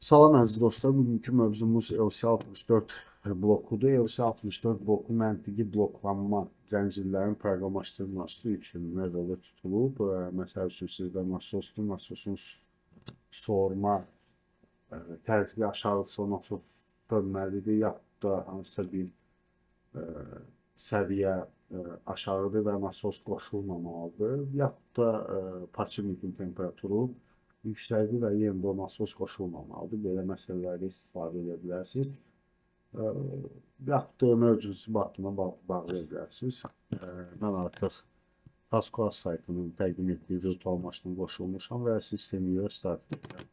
Salam əziz dostlar, bugünkü mövzumuz LC64 blokudur. LC64 bloku məntiqi bloklanma zəncirlərin proqramlaşdırılması üçün nəzərdə tutulub. Məsəl üçün sizdə nasosdur, nasosun soğurma tərzibi aşağısı nasos bölməlidir, yaxud da hansısa bir səviyyə aşağıdır və nasos qoşulmamalıdır, yaxud da parçimikin temperaturu yüksəkdir və yenə də nasos qoşulmamalıdır. Belə məsələlərdə istifadə edə bilərsiniz. Yaxud da emergency button-a bağlaya bilərsiniz. Mən artıq Taskos saytının təqdim etdiyi virtual maşına qoşulmuşam və sistemi start edirəm.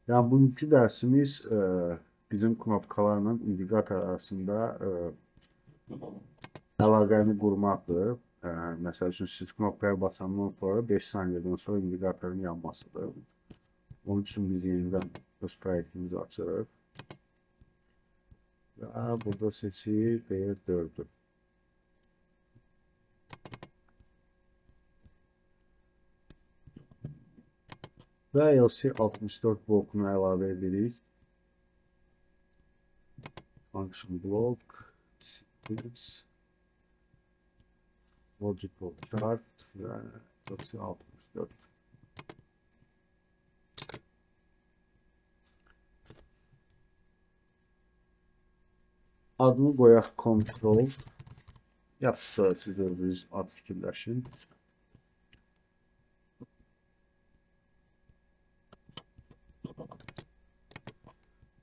Yəni, bugünkü dərsimiz bizim knopkalarla indikator arasında əlaqəni qurmaqdır. Məsəl üçün, siz knopkaya basandan sonra 5 saniyədən sonra indikatorun yanmasıdır. Onun üçün biz yenidən öz proyektimizi açırıq. Və burada seçirik DR4-ü. Və LC64 blokunu əlavə edirik. Function block, sequence, logical chart və LC64. Adını qoyaq control. Yaxud da siz özünüz ad fikirləşin.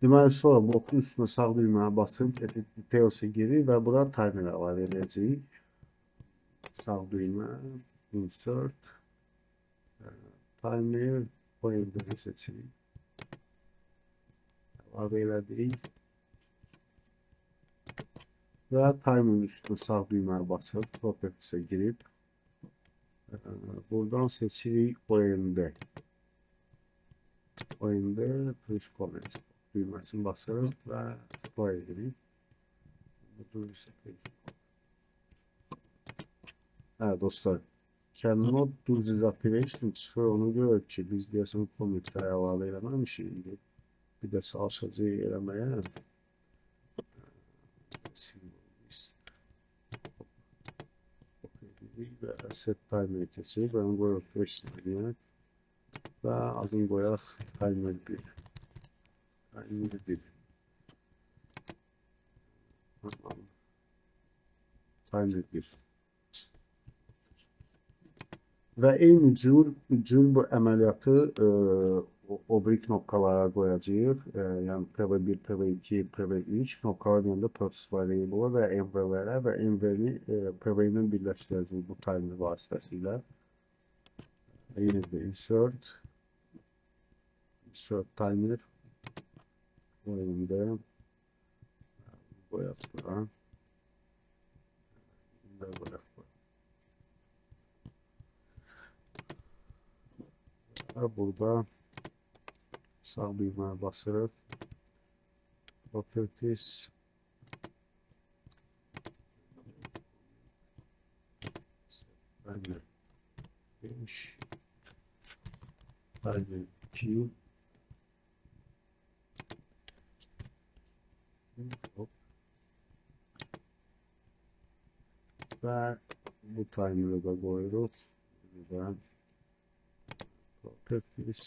Deməli, sonra blokun üstünə sağ düyməyə basıb Edit Details-e girir və bura timer əlavə edəcəyik. Sağ düymə, Insert, Timer, o yerdə seçirik. Əlavə elədik. Və timerin üstünə sağ düyməyə basıb Properties-e girib buradan seçirik OND. OND plus Comments düyməsini basırıq və deploy edirik. Hə, dostlar, Cannot do this operation çıxır, onu görür ki, biz deyəsən kommentləri əlavə eləməmişik. Bir də çalışacaq eləməyə. Və set timer keçirik və onu qoyaq 5 saniyə və adını qoyaq timer 1. Timer 1. Timer 1. Və eyni cür bu əməliyyatı o biri knopkalara qoyacağıq. Yəni PV1, PV2, PV3 knopkaların yanında process variable və env-lərə və env-ni PV ilə birləşdirəcəyik bu timer vasitəsilə. Yenə də insert timer o elində qoyaq bura və qoyaq bura. Və burada sağ düyməyə basırıq. Properties. Timer 5. Timer 2. Və bu timer'ı da qoyuruq. Və Properties.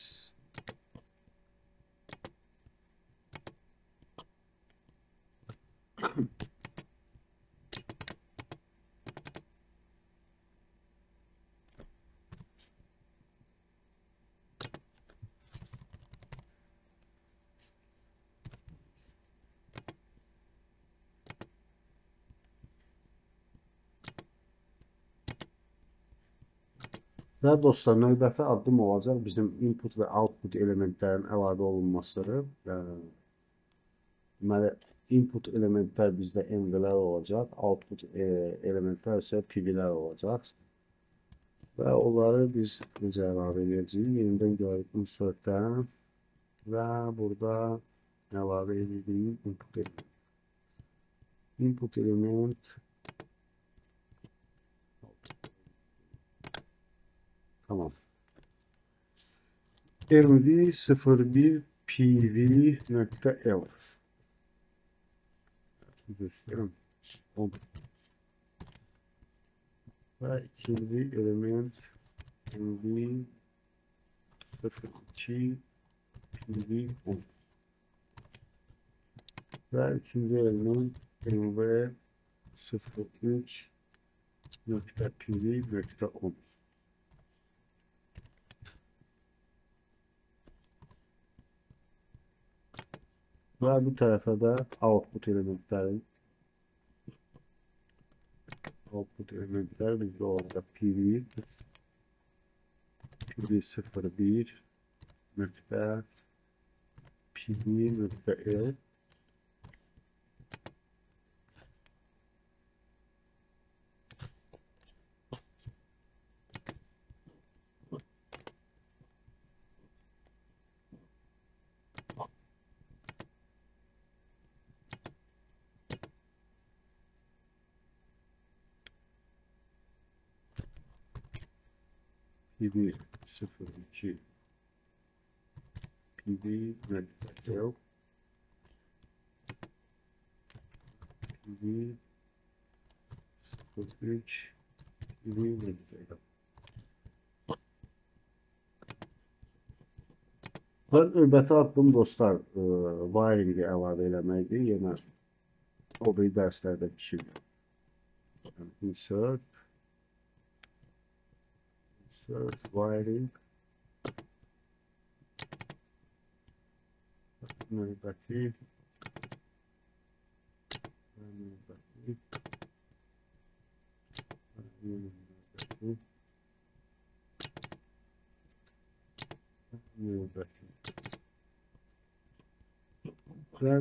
Və dostlar, növbəti addım olacaq bizim input və output elementlərin əlavə olunmasıdır. Deməli, input elementlər bizdə env-lər olacaq, output elementlər isə PV-lər olacaq. Və onları biz necə əlavə edəcəyik? Yenidən görək insertdən və burada əlavə edildiyi input element. Input element tamam. mv01 pv.l göstereyim. Ve ikinci element mv02 pv10 ve üçüncü element mv03.pv.10. Ve bu tarafa da output elementler bizde olacak. pv01 nokta pv.l pv02 pv.l pv03 pv.l. Və növbəti addım dostlar, wiring-i əlavə eləməkdir. Yenə o bir dərslərdəki kimi. Insert wiring. Növbəti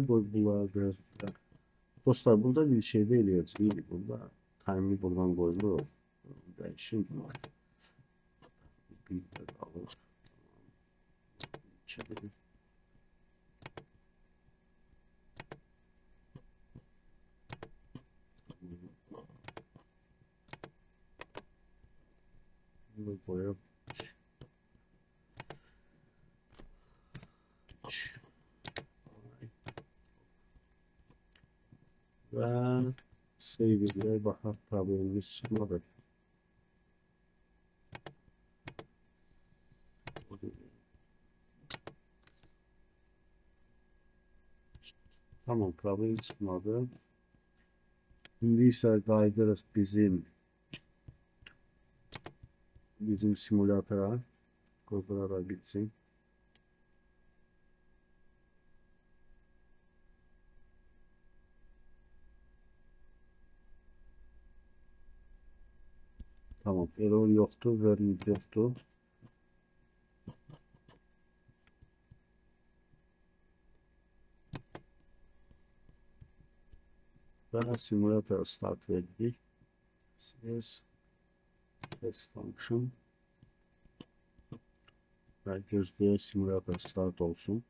bunlar biraz dostlar, burada bir şey de eləyəcəyik. Burada time'ı buradan qoyulur. Dəyişim var. Bir də alır. Çevirin. Bunu koyup ve save'e bakar, problemimiz çıkmadı. Tamam, problem çıkmadı. Şimdi ise kaydırız bizim simülatöre. Kodlara bitsin. Tamam, error yoktu, warning yoktu. Ve simülatör start verdik. Test function. Ve gözlüğe simülatör start olsun.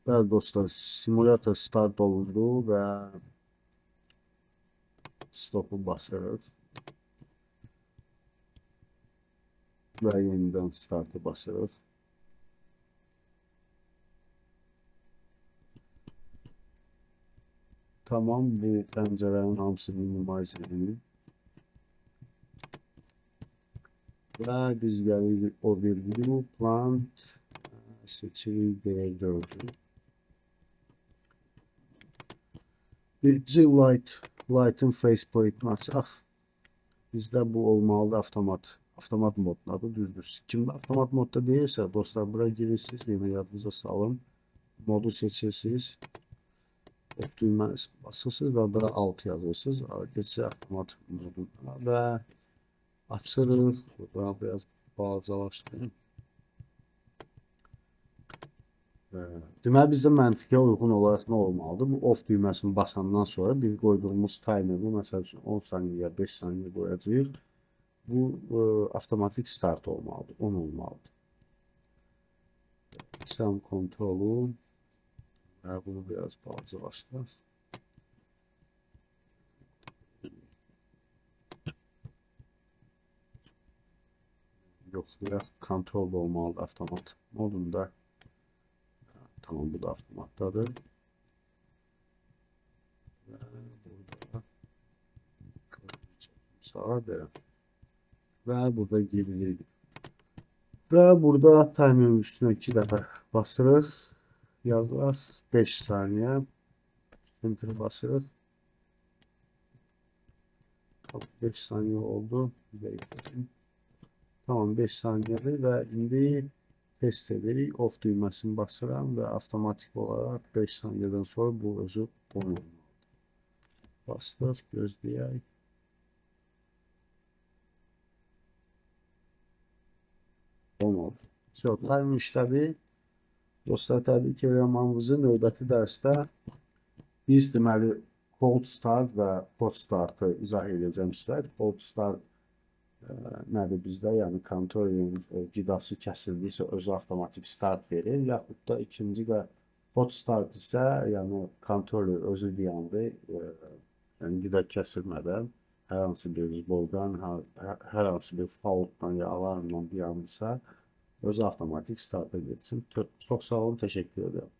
Ve dostlar, simülatör start oldu ve stop'u basırız. Ve yeniden start'ı basırız. Tamam, bu pəncərənin hamısını minimize edeyim. Ve biz gəlirik overview, plant, seçirik D4'ü. Light'ın faceplate'ini açaq. Bizdə bu olmalıdır avtomat moddadır, düzdür. Kimdə avtomat modda deyirsə, dostlar, bura girirsiniz, yeni yadınıza salın. Modu seçirsiniz. Düyməni basırsınız və bura alt yazırsınız. Keçir avtomat moduna və açırıq. Bura biraz balacalaşdırın. Deməli, bizdə məntiqə uyğun olaraq nə olmalıdır? Bu off düyməsini basandan sonra biz qoyduğumuz timer'ı, məsəl üçün 10 saniyə, 5 saniyə qoyacağıq. Bu avtomatik start olmalıdır, 10 olmalıdır. Sam kontrolü və bunu biraz balacalaşdır. yoxlayaq. Kontrol olmalıdır avtomat modunda. Tamam, bu da avtomatdadır. Burada sağa verəm. Və burada gerilik. Və burada timerin üstünə 2 dəfə basırıq. Yazılır 5 saniyə. Enter basırıq. 5 saniye oldu. Tamam, 5 saniyedir və indi test edirik. Off düyməsini basıram və avtomatik olaraq 5 saniyədən sonra bu özü on olmalıdır. Bastıq, gözləyək. On oldu. Time işlədi. Dostlar, təbii ki, hamımızı növbəti dərsdə biz deməli cold start və hot startı izah edəcəm sizə. Cold start nədir bizdə? Yəni kontrolün qidası kəsildisə özü avtomatik start verir. Yaxud da ikinci və hot start isə yəni kontrolü özü dayandı. Yəni qida kəsilmədən hər hansı bir zboldan, hər hansı bir faultdan ya alarmdan dayandısa özü avtomatik starta geçsin. Çox sağ olun, təşəkkür ederim.